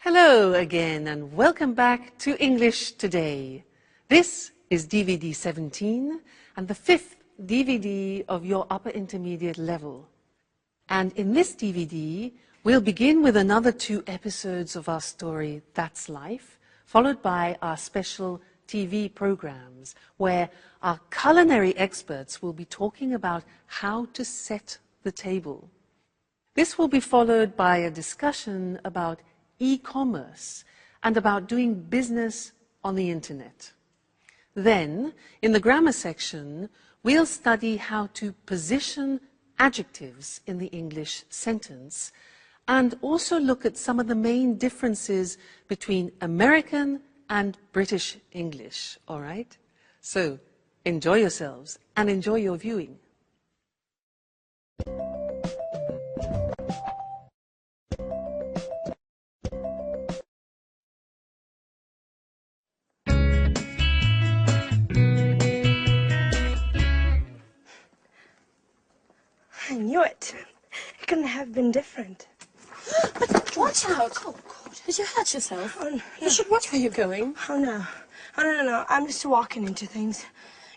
Hello again and welcome back to English Today. This is DVD 17 and the fifth DVD of your upper intermediate level. And in this DVD, we'll begin with another 2 episodes of our story, That's Life, followed by our special TV programs, where our culinary experts will be talking about how to set the table. This will be followed by a discussion about e-commerce and about doing business on the internet. Then, in the grammar section, we'll study how to position adjectives in the English sentence and also look at some of the main differences between American and British English, all right? So, enjoy yourselves and enjoy your viewing. I knew it. It couldn't have been different. But watch out! Oh, God. Did you hurt yourself? Oh, no. You should watch where you're going. Oh, no. Oh, no. I'm just walking into things.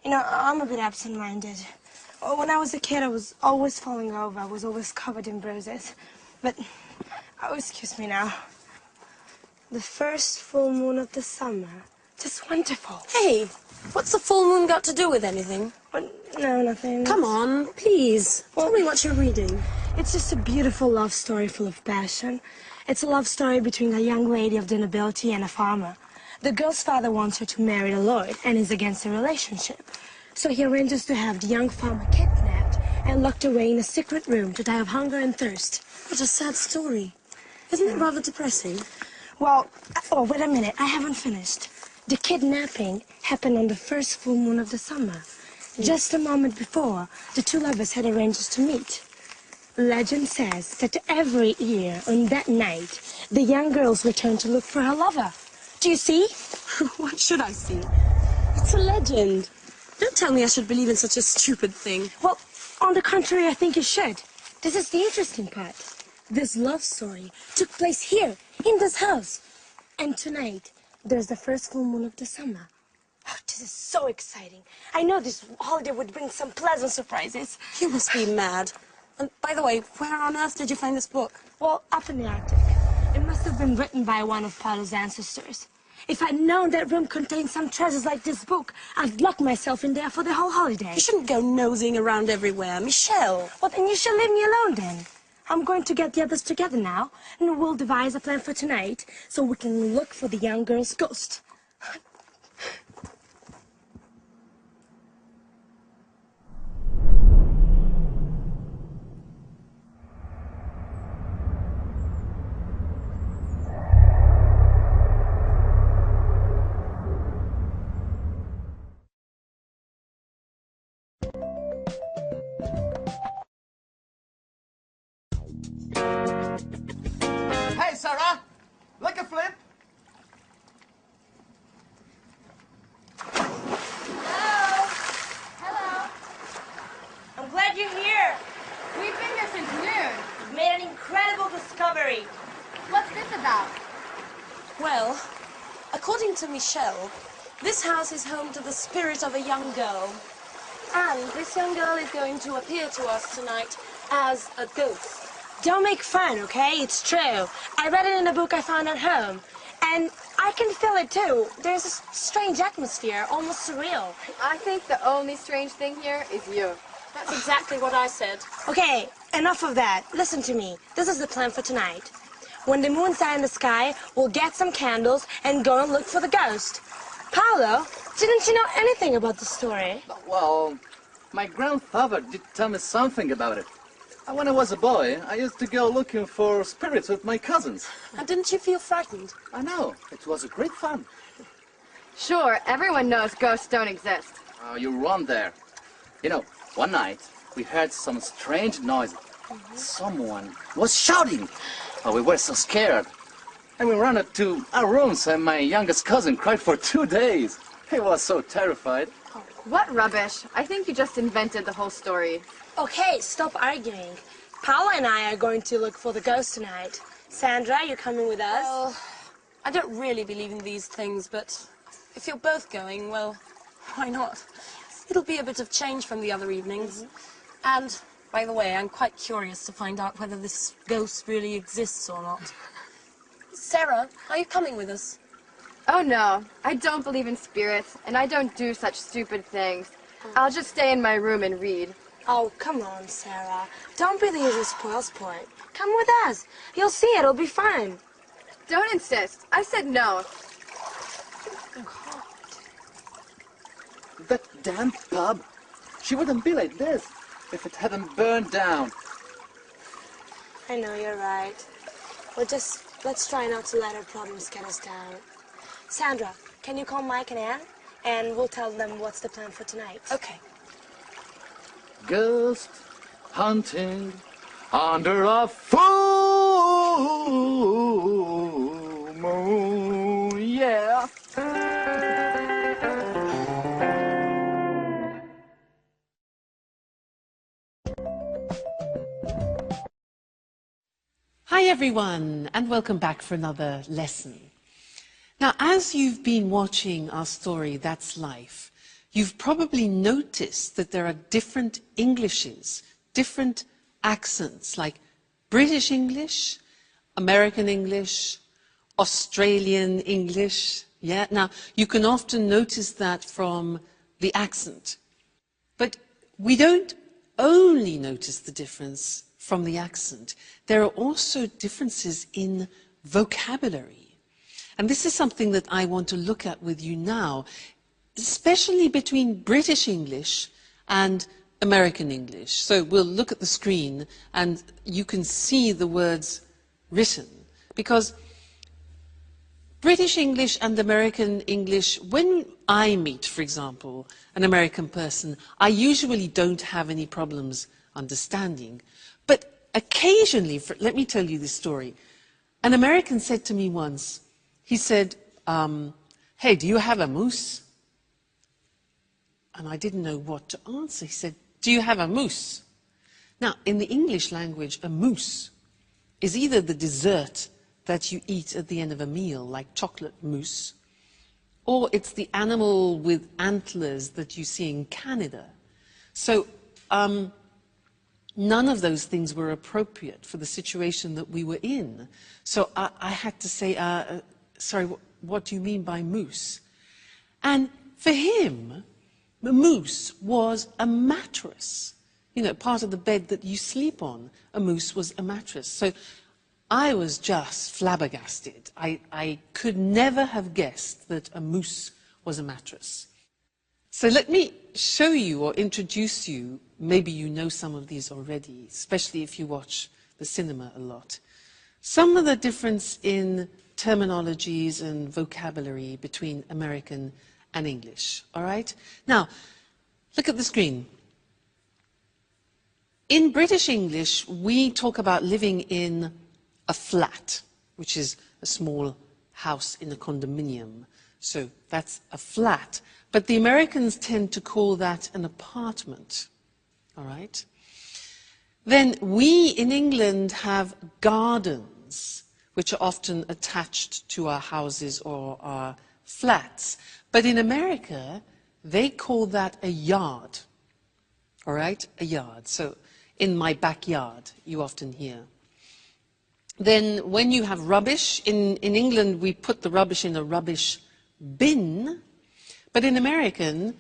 You know, I'm a bit absent-minded. When I was a kid, I was always falling over. I was always covered in bruises. But, oh, excuse me now. The first full moon of the summer. Just wonderful. Hey, what's the full moon got to do with anything? No, nothing. Come on, please. Tell me what you're reading. It's just a beautiful love story full of passion. It's a love story between a young lady of the nobility and a farmer. The girl's father wants her to marry a lord and is against the relationship. So he arranges to have the young farmer kidnapped and locked away in a secret room to die of hunger and thirst. What a sad story. Isn't it rather depressing? Well, oh, wait a minute. I haven't finished. The kidnapping happened on the first full moon of the summer. Just a moment before, the 2 lovers had arranged to meet. Legend says that every year on that night, the young girls return to look for her lover. Do you see? What should I see? It's a legend. Don't tell me I should believe in such a stupid thing. Well, on the contrary, I think you should. This is the interesting part. This love story took place here, in this house. And tonight, there's the first full moon of the summer. Oh, this is so exciting. I know this holiday would bring some pleasant surprises. You must be mad. And by the way, where on earth did you find this book? Well, up in the Arctic. It must have been written by one of Paolo's ancestors. If I'd known that room contained some treasures like this book, I'd lock myself in there for the whole holiday. You shouldn't go nosing around everywhere, Michelle. Well, then you should leave me alone then. I'm going to get the others together now, and we'll devise a plan for tonight so we can look for the young girl's ghost. Hey, Sarah! Like a flip? Hello. I'm glad you're here. We've been here since noon. You've made an incredible discovery. What's this about? Well, according to Michelle, this house is home to the spirit of a young girl. And this young girl is going to appear to us tonight as a ghost. Don't make fun, okay? It's true. I read it in a book I found at home. And I can feel it, too. There's a strange atmosphere, almost surreal. I think the only strange thing here is you. That's exactly what I said. Okay, enough of that. Listen to me. This is the plan for tonight. When the moon's out in the sky, we'll get some candles and go and look for the ghost. Paolo, didn't you know anything about the story? Well, my grandfather did tell me something about it. When I was a boy, I used to go looking for spirits with my cousins. And didn't you feel frightened? I know, it was a great fun. Sure, everyone knows ghosts don't exist. Oh, you're wrong there. You know, one night, we heard some strange noise. Someone was shouting. Oh, we were so scared. And we ran up to our rooms and my youngest cousin cried for 2 days. He was so terrified. What rubbish. I think you just invented the whole story. Okay, stop arguing. Paolo and I are going to look for the ghost tonight. Sandra, you coming with us? Well, I don't really believe in these things, but if you're both going, well, why not? It'll be a bit of change from the other evenings. And, by the way, I'm quite curious to find out whether this ghost really exists or not. Sarah, are you coming with us? Oh no, I don't believe in spirits, and I don't do such stupid things. I'll just stay in my room and read. Oh, come on, Sarah. Don't be the usual spoil sport. Come with us. You'll see, it'll be fun. Don't insist. I said no. That damn pub. She wouldn't be like this if it hadn't burned down. I know, you're right. Let's try not to let our problems get us down. Sandra, can you call Mike and Anne? And we'll tell them what's the plan for tonight. Okay. Ghost hunting under a full moon, yeah. Hi everyone, and welcome back for another lesson. Now, as you've been watching our story, That's Life, you've probably noticed that there are different Englishes, different accents, like British English, American English, Australian English. Yeah, now you can often notice that from the accent. But we don't only notice the difference from the accent. There are also differences in vocabulary. And this is something that I want to look at with you now, especially between British English and American English. So we'll look at the screen and you can see the words written. Because British English and American English, when I meet, for example, an American person, I usually don't have any problems understanding. But occasionally, let me tell you this story. An American said to me once, he said, hey, do you have a moose? And I didn't know what to answer. He said, do you have a moose? Now, in the English language, a moose is either the dessert that you eat at the end of a meal, like chocolate mousse, or it's the animal with antlers that you see in Canada. So none of those things were appropriate for the situation that we were in. So I had to say, sorry, what do you mean by moose? And for him, the moose was a mattress. You know, part of the bed that you sleep on, a moose was a mattress. So I was just flabbergasted. I could never have guessed that a moose was a mattress. So let me show you or introduce you, maybe you know some of these already, especially if you watch the cinema a lot. Some of the difference in terminologies and vocabulary between American and English, all right? Now, look at the screen. In British English, we talk about living in a flat, which is a small house in a condominium. So that's a flat. But the Americans tend to call that an apartment, all right? Then we in England have gardens, which are often attached to our houses or our flats. But in America, they call that a yard, all right? A yard. So in my backyard, you often hear. Then when you have rubbish, in England, we put the rubbish in a rubbish bin. But in America,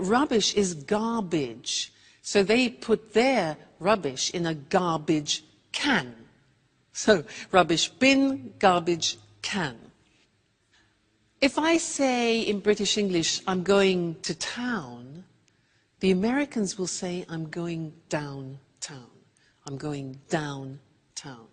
rubbish is garbage. So they put their rubbish in a garbage can. So rubbish bin, garbage can. If I say in British English, I'm going to town, the Americans will say, I'm going downtown. I'm going downtown.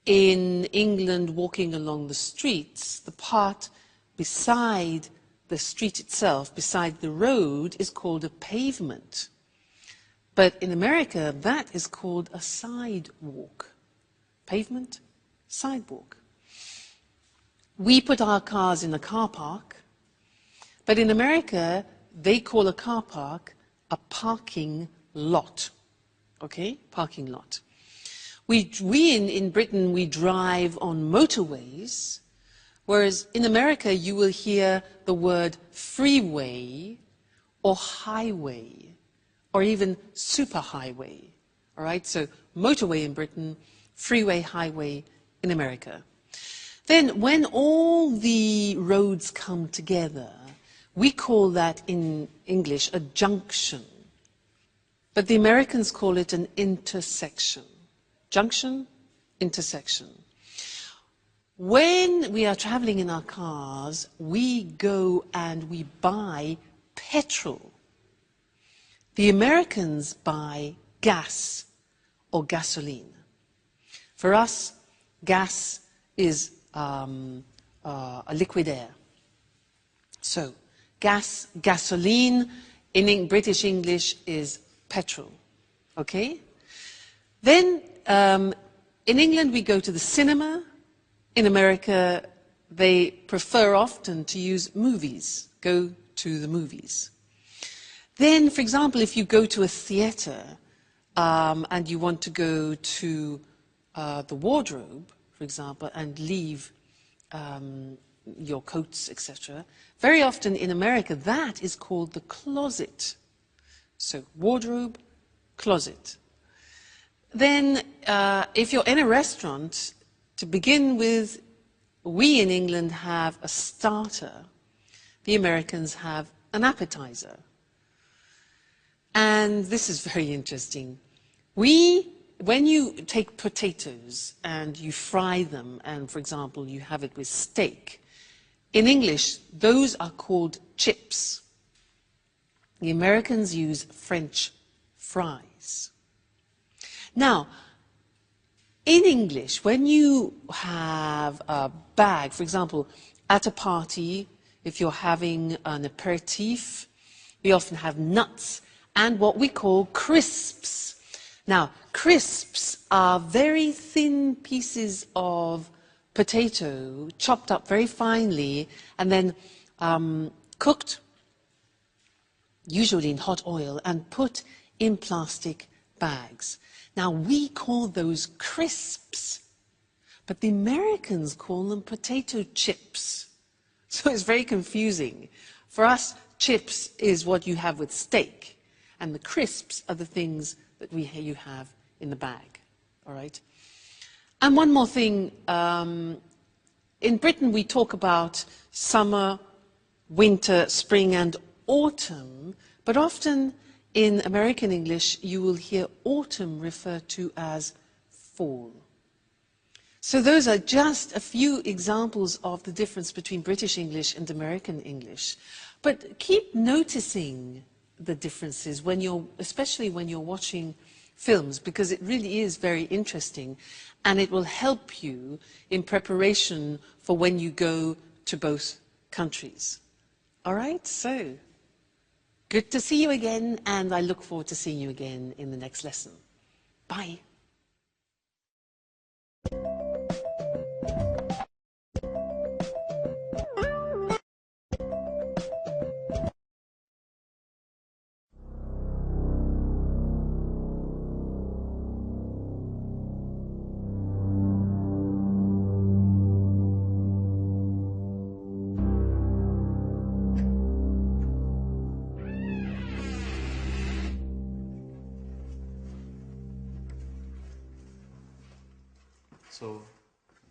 In England, walking along the streets, the part beside the street itself, beside the road, is called a pavement. But in America, that is called a sidewalk. Pavement, sidewalk. We put our cars in a car park, but in America, they call a car park a parking lot. Okay? Parking lot. In Britain, we drive on motorways, whereas in America, you will hear the word freeway or highway or even superhighway. All right, so motorway in Britain, freeway, highway in America. Then when all the roads come together, we call that in English a junction. But the Americans call it an intersection. Junction, intersection. When we are traveling in our cars, we go and we buy petrol. The Americans buy gas or gasoline. For us, gas is a liquid air. So, gas, gasoline, in British English is petrol. Okay? Then, in England, we go to the cinema. In America, they prefer often to use movies, go to the movies. Then, for example, if you go to a theatre and you want to go to the wardrobe, for example, and leave your coats, etc., very often in America, that is called the closet. So, wardrobe, closet. Then, if you're in a restaurant, to begin with, we in England have a starter. The Americans have an appetizer. And this is very interesting. When you take potatoes and you fry them, and for example, you have it with steak, in English, those are called chips. The Americans use French fries. Now, in English, when you have a bag, for example, at a party, if you're having an aperitif, we often have nuts and what we call crisps. Now, crisps are very thin pieces of potato, chopped up very finely, and then cooked, usually in hot oil, and put in plastic bags. Now, we call those crisps, but the Americans call them potato chips. So it's very confusing. For us, chips is what you have with steak, and the crisps are the things that you have in the bag, all right? And one more thing, in Britain we talk about summer, winter, spring and autumn, but often in American English you will hear autumn referred to as fall. So those are just a few examples of the difference between British English and American English. But keep noticing the differences especially when you're watching films, because it really is very interesting and it will help you in preparation for when you go to both countries. All right, so good to see you again, and I look forward to seeing you again in the next lesson. Bye. So,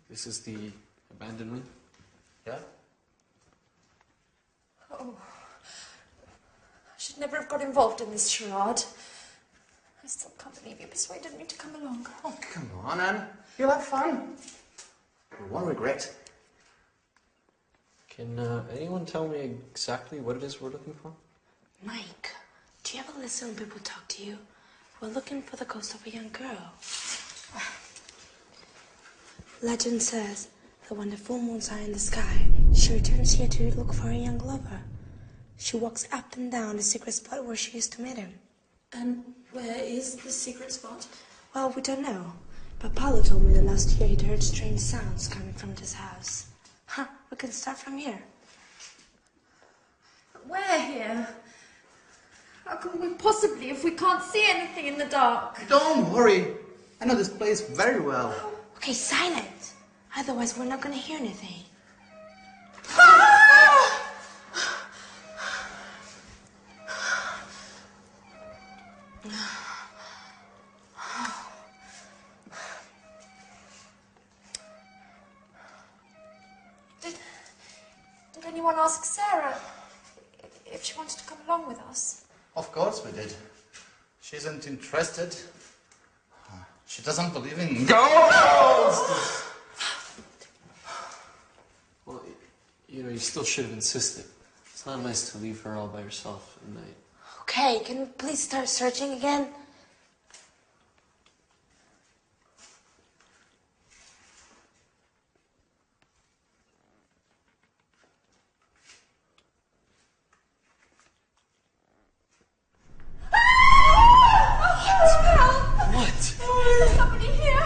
this is the abandonment? Yeah? Oh, I should never have got involved in this charade. I still can't believe you persuaded me to come along. Oh, come on, Anne. You'll have fun. You won't regret. Can anyone tell me exactly what it is we're looking for? Mike, do you ever listen when people talk to you? We're looking for the ghost of a young girl. Legend says that when the full moon's high in the sky, she returns here to look for a young lover. She walks up and down the secret spot where she used to meet him. And where is the secret spot? Well, we don't know. But Paolo told me that last year he'd heard strange sounds coming from this house. Huh, we can start from here. Where here? How can we possibly if we can't see anything in the dark? Don't worry. I know this place very well. Okay, silent. Otherwise, we're not gonna hear anything. Did anyone ask Sarah if she wanted to come along with us? Of course we did. She isn't interested. She doesn't believe in ghosts! Well, you know, you still should have insisted. It's not nice to leave her all by herself at night. Okay, can we please start searching again? There's somebody here.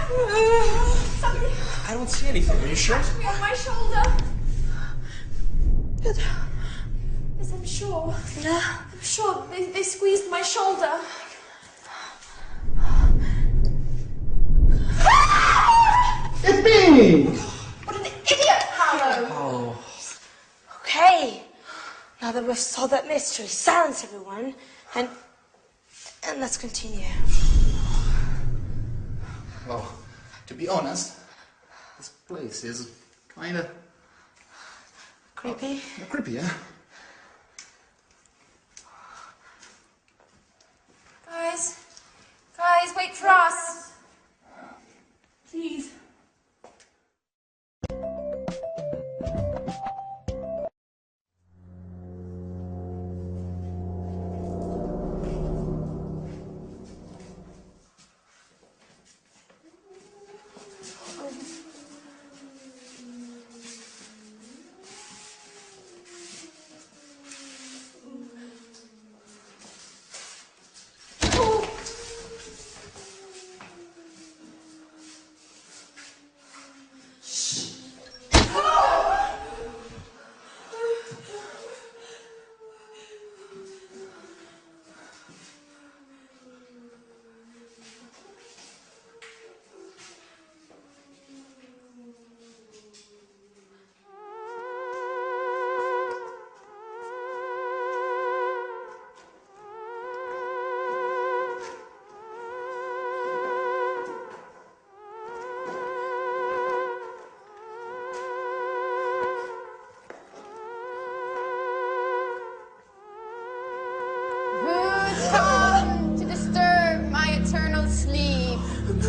Somebody I don't see anything. Are you sure? touched me on my shoulder. Yes, I'm sure. I'm sure they squeezed my shoulder. It's me! What an idiot, Paolo! Oh. Okay. Now that we've solved that mystery, silence everyone, and let's continue. Well, to be honest, this place is kinda Creepy. creepy, yeah? Guys, wait for us. Please.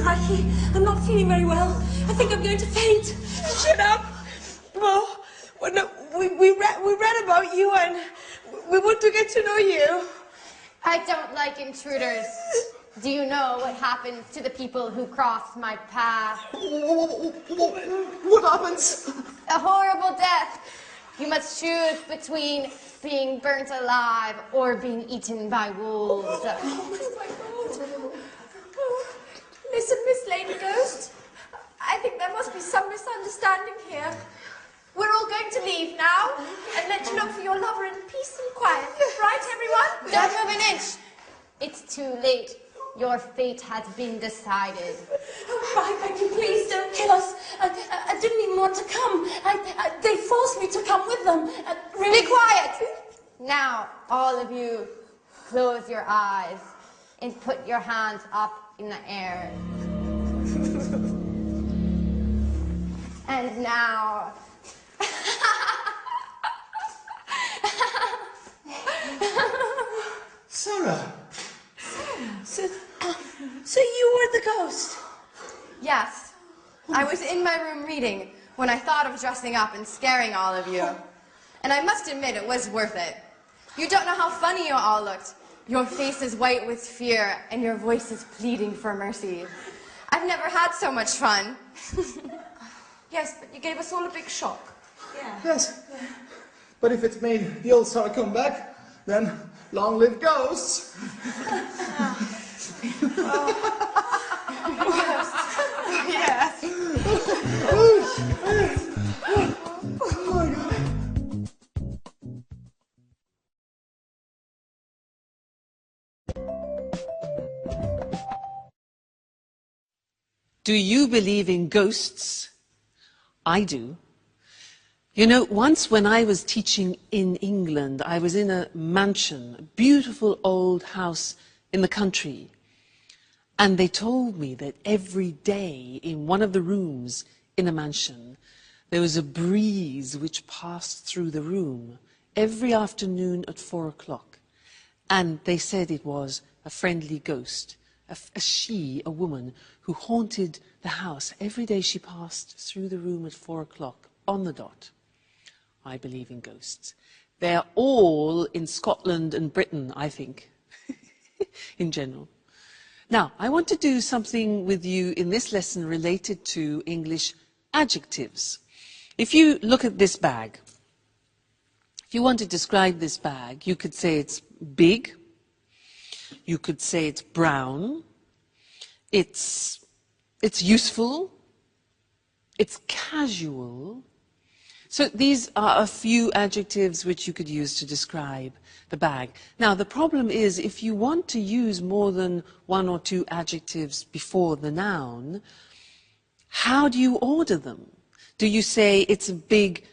Crikey, I'm not feeling very well. I think I'm going to faint. Shut up. Well, no, we read about you and we want to get to know you. I don't like intruders. Do you know what happens to the people who cross my path? What happens? A horrible death. You must choose between being burnt alive or being eaten by wolves. Oh my God. Listen, Miss Lady Ghost. I think there must be some misunderstanding here. We're all going to leave now and let you look for your lover in peace and quiet. Right, everyone? Don't move an inch. It's too late. Your fate has been decided. Oh, I beg you, please don't kill us. I didn't even want to come. They forced me to come with them. Really. Be quiet! Now, all of you, close your eyes and put your hands up in the air. And now... Sarah! So you were the ghost? Yes. I was in my room reading when I thought of dressing up and scaring all of you. And I must admit it was worth it. You don't know how funny you all looked. Your face is white with fear and your voice is pleading for mercy. I've never had so much fun. Yes, but you gave us all a big shock. Yeah. Yes. But if it made the old Sarah come back, then long live ghosts! Yes. Do you believe in ghosts? I do. You know, once when I was teaching in England, I was in a mansion, a beautiful old house in the country. And they told me that every day in one of the rooms in a mansion, there was a breeze which passed through the room every afternoon at 4 o'clock. And they said it was a friendly ghost, a woman, who haunted the house every day she passed through the room at 4 o'clock on the dot. I believe in ghosts. They're all in Scotland and Britain, I think, in general. Now, I want to do something with you in this lesson related to English adjectives. If you look at this bag, if you want to describe this bag, you could say it's big, you could say it's brown, it's useful, it's casual. So these are a few adjectives which you could use to describe the bag. Now, the problem is if you want to use more than one or two adjectives before the noun, how do you order them? Do you say it's a big,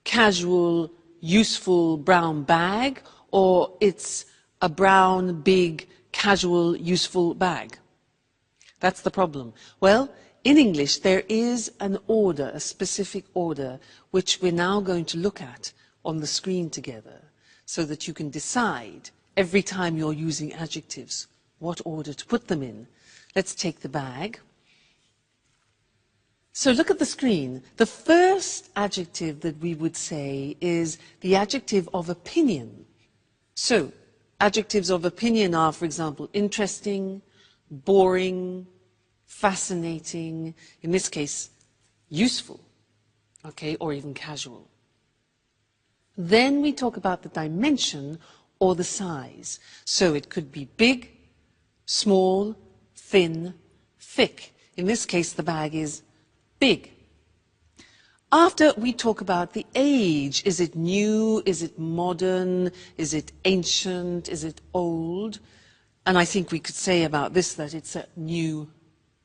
casual, useful brown bag, or it's a brown, big, casual, useful bag? That's the problem. Well, in English, there is an order, a specific order, which we're now going to look at on the screen together, so that you can decide every time you're using adjectives what order to put them in. Let's take the bag. So look at the screen. The first adjective that we would say is the adjective of opinion. So, adjectives of opinion are, for example, interesting, boring, fascinating, in this case, useful, okay, or even casual. Then we talk about the dimension or the size. So it could be big, small, thin, thick. In this case, the bag is big. After, we talk about the age. Is it new? Is it modern? Is it ancient? Is it old? And I think we could say about this that it's a new,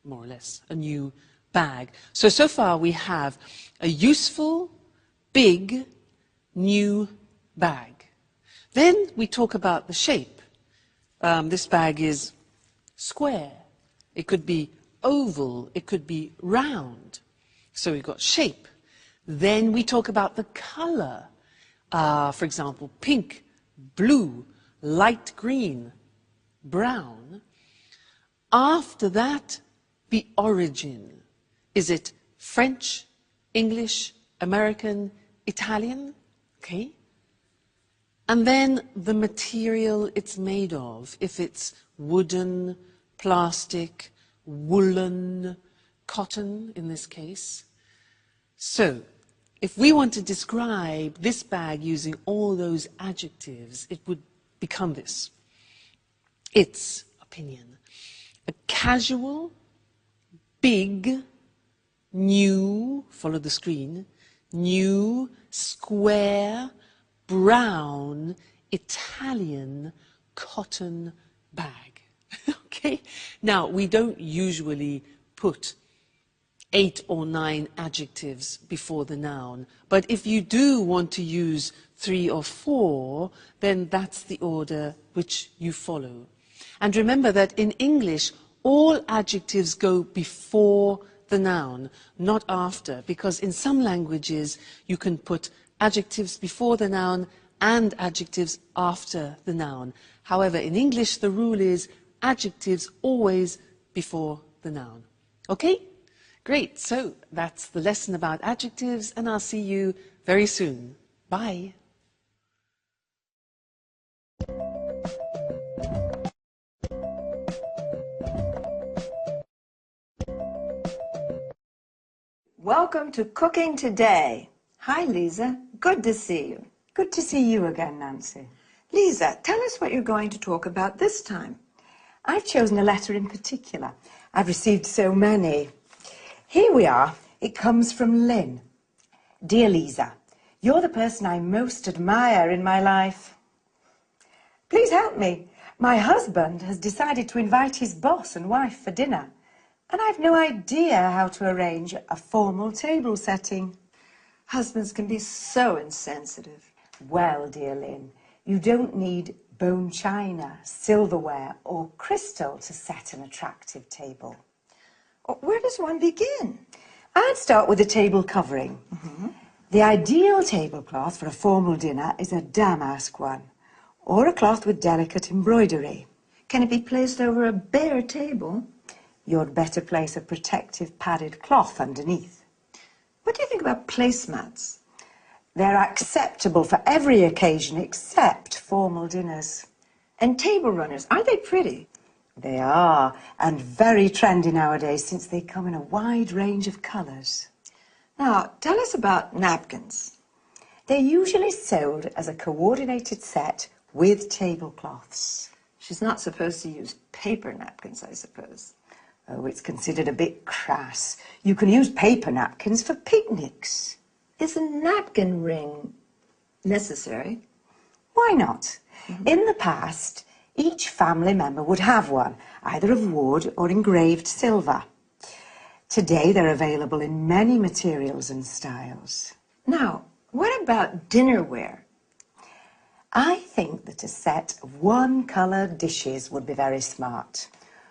more or less, a new bag. So far we have a useful, big, new bag. Then we talk about the shape. This bag is square. It could be oval. It could be round. So we've got shape. Then we talk about the color. For example, pink, blue, light green, brown. After that, the origin. Is it French, English, American, Italian? Okay. And then the material it's made of. If it's wooden, plastic, woolen, cotton in this case. So, if we want to describe this bag using all those adjectives, it would become this. Its opinion. A casual, big, new, follow the screen, new, square, brown, Italian cotton bag. Okay? Now, we don't usually put 8 or 9 adjectives before the noun, but if you do want to use 3 or 4, then that's the order which you follow. And remember that in English, all adjectives go before the noun, not after, because in some languages you can put adjectives before the noun and adjectives after the noun. However, in English, the rule is adjectives always before the noun. Okay? Great. So that's the lesson about adjectives, and I'll see you very soon. Bye. Welcome to Cooking Today. Hi, Lisa. Good to see you. Good to see you again, Nancy. Lisa, tell us what you're going to talk about this time. I've chosen a letter in particular. I've received so many. Here we are. It comes from Lynn. Dear Lisa, you're the person I most admire in my life. Please help me. My husband has decided to invite his boss and wife for dinner. And I've no idea how to arrange a formal table setting. Husbands can be so insensitive. Well, dear Lynn, you don't need bone china, silverware or crystal to set an attractive table. Where does one begin? I'd start with a table covering. The ideal tablecloth for a formal dinner is a damask one, or a cloth with delicate embroidery. Can it be placed over a bare table? You'd better place a protective padded cloth underneath. What do you think about placemats? They're acceptable for every occasion except formal dinners. And table runners, aren't they pretty? They are, and very trendy nowadays since they come in a wide range of colours. Now, tell us about napkins. They're usually sold as a coordinated set with tablecloths. She's not supposed to use paper napkins, I suppose. Oh, it's considered a bit crass. You can use paper napkins for picnics. Is a napkin ring necessary? Why not? In the past, each family member would have one, either of wood or engraved silver. Today, they're available in many materials and styles. Now, what about dinnerware? I think that a set of one-colour dishes would be very smart.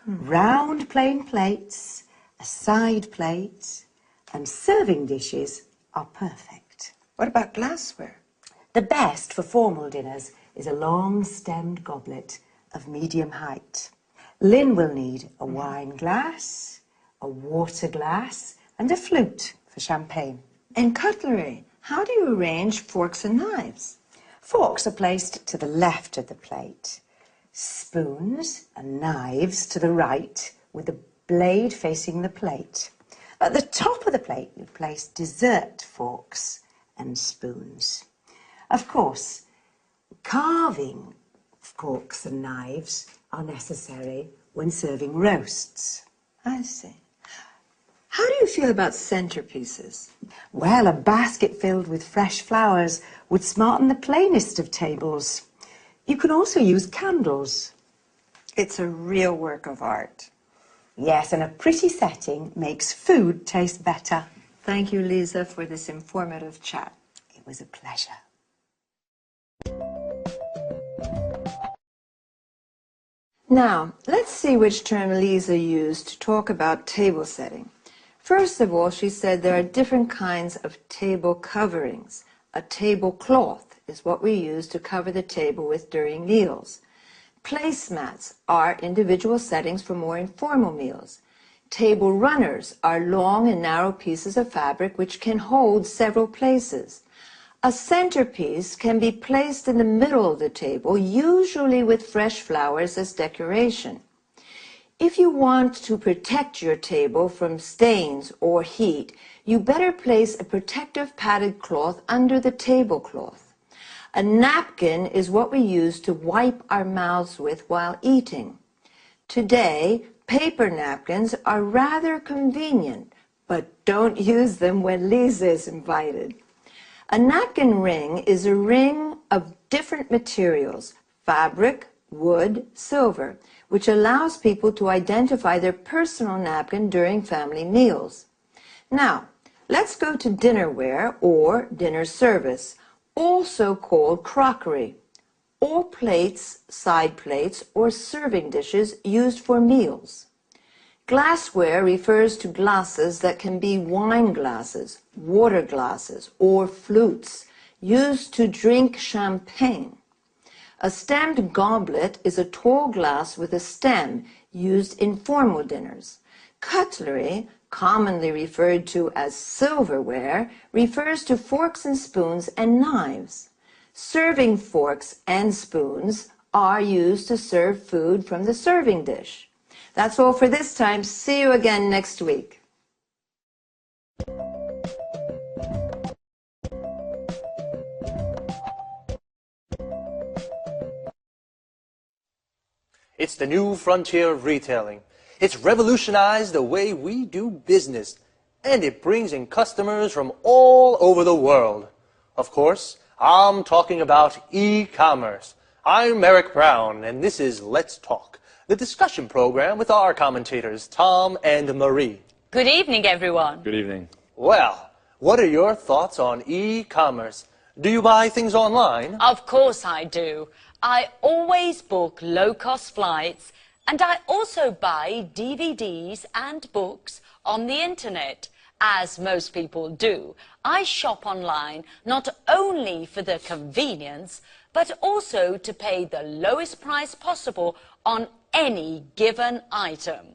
Round plain plates, a side plate, and serving dishes are perfect. What about glassware? The best for formal dinners is a long-stemmed goblet of medium height. Lynn will need a wine glass, a water glass, and a flute for champagne. And cutlery. How do you arrange forks and knives? Forks are placed to the left of the plate. Spoons and knives to the right, with the blade facing the plate. At the top of the plate, you place dessert forks and spoons. Of course, carving forks and knives are necessary when serving roasts. I see. How do you feel about centerpieces? Well, a basket filled with fresh flowers would smarten the plainest of tables. You can also use candles. It's a real work of art. Yes, and a pretty setting makes food taste better. Thank you, Lisa, for this informative chat. It was a pleasure. Now, let's see which term Lisa used to talk about table setting. First of all, she said there are different kinds of table coverings. A tablecloth is what we use to cover the table with during meals. Placemats are individual settings for more informal meals. Table runners are long and narrow pieces of fabric which can hold several places. A centerpiece can be placed in the middle of the table, usually with fresh flowers as decoration. If you want to protect your table from stains or heat, you better place a protective padded cloth under the tablecloth. A napkin is what we use to wipe our mouths with while eating. Today, paper napkins are rather convenient, but don't use them when Lisa is invited. A napkin ring is a ring of different materials, fabric, wood, silver, which allows people to identify their personal napkin during family meals. Now, let's go to dinnerware or dinner service, also called crockery, or plates, side plates, or serving dishes used for meals. Glassware refers to glasses that can be wine glasses, water glasses, or flutes, used to drink champagne. A stemmed goblet is a tall glass with a stem, used in formal dinners. Cutlery, commonly referred to as silverware, refers to forks and spoons and knives. Serving forks and spoons are used to serve food from the serving dish. That's all for this time. See you again next week. It's the new frontier of retailing. It's revolutionized the way we do business, and it brings in customers from all over the world. Of course, I'm talking about e-commerce. I'm Eric Brown, and this is Let's Talk, the discussion program with our commentators, Tom and Marie. Good evening, everyone. Good evening. Well, what are your thoughts on e-commerce? Do you buy things online? Of course I do. I always book low-cost flights, and I also buy DVDs and books on the internet. As most people do, I shop online not only for the convenience, but also to pay the lowest price possible on any given item.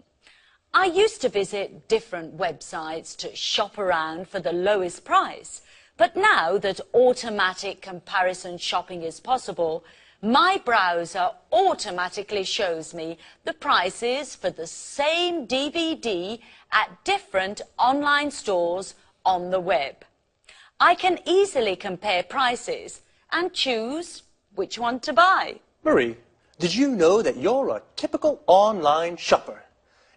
I used to visit different websites to shop around for the lowest price, but now that automatic comparison shopping is possible, my browser automatically shows me the prices for the same DVD at different online stores on the web. I can easily compare prices and choose which one to buy. Marie, did you know that you're a typical online shopper?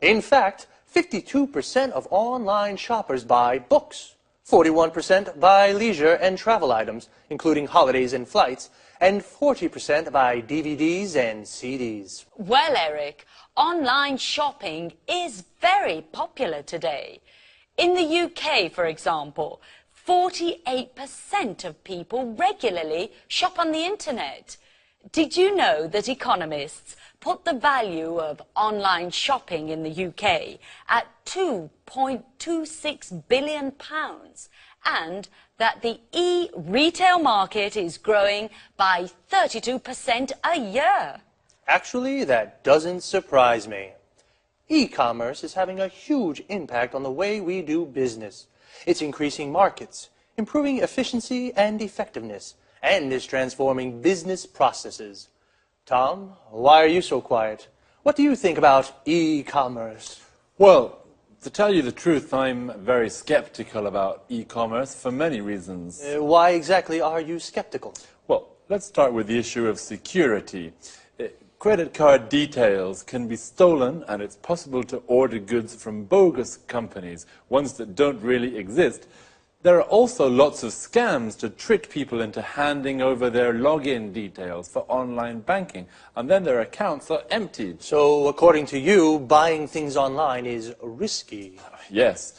In fact, 52% of online shoppers buy books, 41% buy leisure and travel items, including holidays and flights, and 40% buy DVDs and CDs. Well, Eric, online shopping is very popular today. In the UK, for example, 48% of people regularly shop on the internet. Did you know that economists put the value of online shopping in the UK at £2.26 billion and that the e-retail market is growing by 32% a year? Actually, that doesn't surprise me. E-commerce is having a huge impact on the way we do business. It's increasing markets, improving efficiency and effectiveness, and is transforming business processes. Tom, why are you so quiet? What do you think about e-commerce? Well, to tell you the truth, I'm very skeptical about e-commerce for many reasons. Why exactly are you skeptical? Well, let's start with the issue of security. Credit card details can be stolen, and it's possible to order goods from bogus companies, ones that don't really exist. There are also lots of scams to trick people into handing over their login details for online banking, and then their accounts are emptied. So, according to you, buying things online is risky. Yes.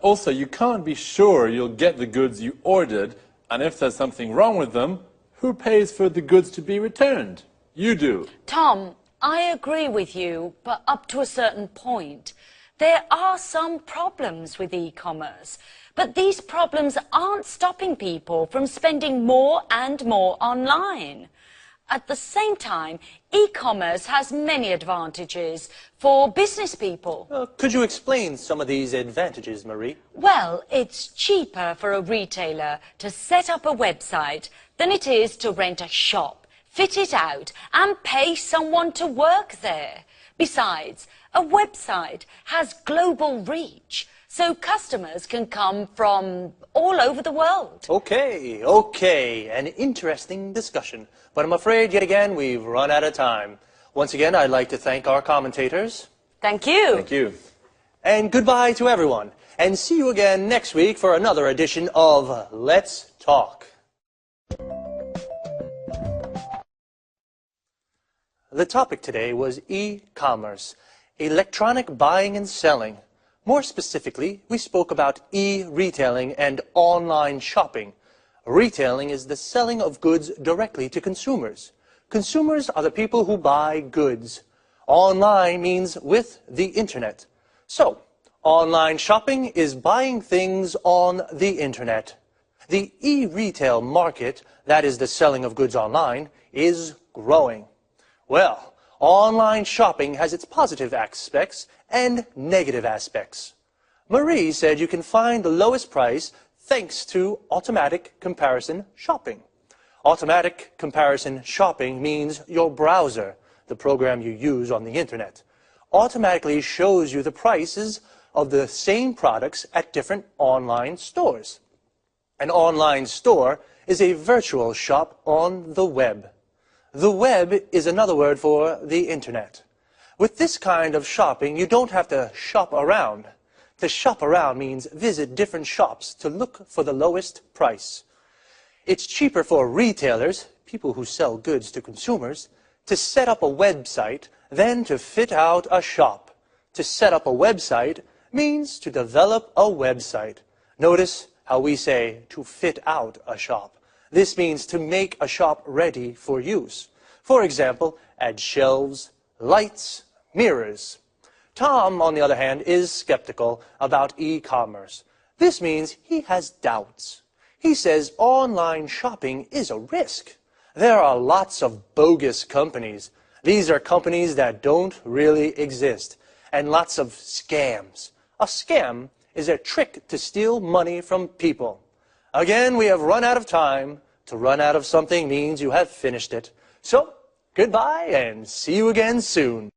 Also, you can't be sure you'll get the goods you ordered, and if there's something wrong with them, who pays for the goods to be returned? You do. Tom, I agree with you, but up to a certain point. There are some problems with e-commerce, but these problems aren't stopping people from spending more and more online. At the same time, e-commerce has many advantages for business people. Could you explain some of these advantages, Marie? Well, it's cheaper for a retailer to set up a website than it is to rent a shop, fit it out, and pay someone to work there. Besides, a website has global reach, so customers can come from all over the world. Okay, an interesting discussion. But I'm afraid, yet again, we've run out of time. Once again, I'd like to thank our commentators. Thank you. Thank you. And goodbye to everyone. And see you again next week for another edition of Let's Talk. The topic today was e-commerce, electronic buying and selling. More specifically, we spoke about e-retailing and online shopping. Retailing is the selling of goods directly to consumers. Consumers are the people who buy goods. Online means with the internet. So, online shopping is buying things on the internet. The e-retail market, that is the selling of goods online, is growing. Well, online shopping has its positive aspects and negative aspects. Marie said you can find the lowest price thanks to automatic comparison shopping. Automatic comparison shopping means your browser, the program you use on the internet, automatically shows you the prices of the same products at different online stores. An online store is a virtual shop on the web. The web is another word for the internet. With this kind of shopping, you don't have to shop around. To shop around means visit different shops to look for the lowest price. It's cheaper for retailers, people who sell goods to consumers, to set up a website Then to fit out a shop. To set up a website means to develop a website. Notice how we say to fit out a shop. This means to make a shop ready for use. For example, add shelves, lights, mirrors. Tom, on the other hand, is skeptical about e-commerce. This means he has doubts. He says online shopping is a risk. There are lots of bogus companies. These are companies that don't really exist. And lots of scams. A scam is a trick to steal money from people. Again, we have run out of time. To run out of something means you have finished it. So, goodbye and see you again soon.